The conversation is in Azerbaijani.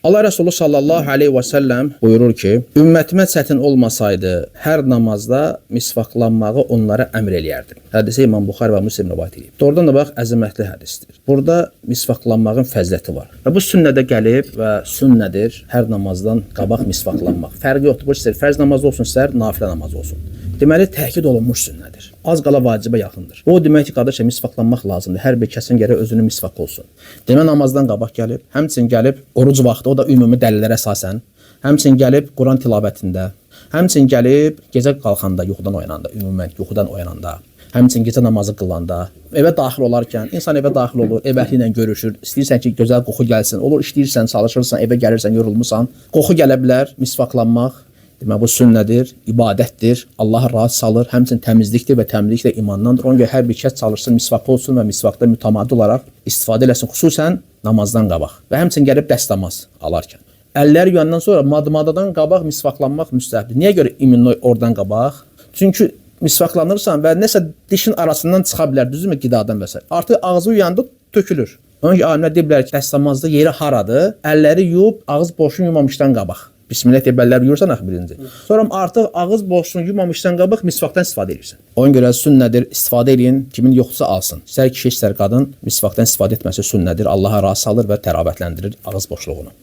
Allah Resulü sallallahu aleyhi ve sellem buyurur ki, ümmetime çətin olmasaydı, hər namazda misvaqlanmağı onlara əmr eləyərdim. Hədisi İmam Buxari və Müslim rivayət edib. Doğrudan da bax, əzəmətli hədisdir. Burada misvaqlanmağın fəziləti var. Və bu sünnədə gəlib və sünnədir hər namazdan qabaq misvaqlanmaq. Fərqi yoxdur, bu istər fərz namazı olsun, istər nafilə namazı olsun. Deməli, təhkid olunmuş sünnədir. Az qala vacibə yaxındır. O demək ki, qardaşlar, misvaqlanmaq lazımdır. Hər bir kəsin gərək özünün misvaq olsun. Demə namazdan qabaq gəlib, həmçinin gəlib oruc vaxtı, o da ümumi dəlillərə əsasən, həmçinin gəlib Quran tilavətində, həmçinin gəlib gecə qalxanda, yuxudan oyananda, ümumən yuxudan oyananda, həmçinin gecə namazı qılanda, evə daxil olarkən, insan evə daxil olur, ev əhli ilə görüşür, istəyirsən ki, gözəl qoxu gəlsin, olur, işləyirsən, çalışırsan, evə gəlirsən, yorulmusan, qoxu gələ bilər, misvaqlanmaq. Demək, bu sünnədir, ibadətdir, Allah razı salır, həmçinin təmizlikdir və təmizlik də imandandır. Ona görə hər bir kəs çalışsın, misvaq olsun və misvaqda mütəmadi olaraq istifadə eləsin, xüsusən namazdan qabaq və həmçinin gəlib dəstəmaz alarkən. Əlləri yuyandan sonra madmadadan qabaq misvaqlanmaq müstəhəbdir. Niyə görə imminoy oradan qabaq? Çünki misvaqlanırsan və nəsə dişin arasından çıxa bilər, düzdürmü, qidadan və s. Artıq ağzı uyanda tökülür. Ona görə alimlər deyiblər ki, dəstəmazda yeri haradır? Əlləri yuyub, ağız boşluğunu yumamışdan qabaq. Bismillah deyib əlləri yuyursan axı birinci. Sonra artıq ağız boşluğunu yumamışdan qabaq misvaqdan istifadə edirsən. Ona görə sünnədir, istifadə edin, kimin yoxsa alsın. İstər kişi, istər qadın misvaqdan istifadə etməsi sünnədir. Allaha razı salır və təravətləndirir ağız boşluğunu.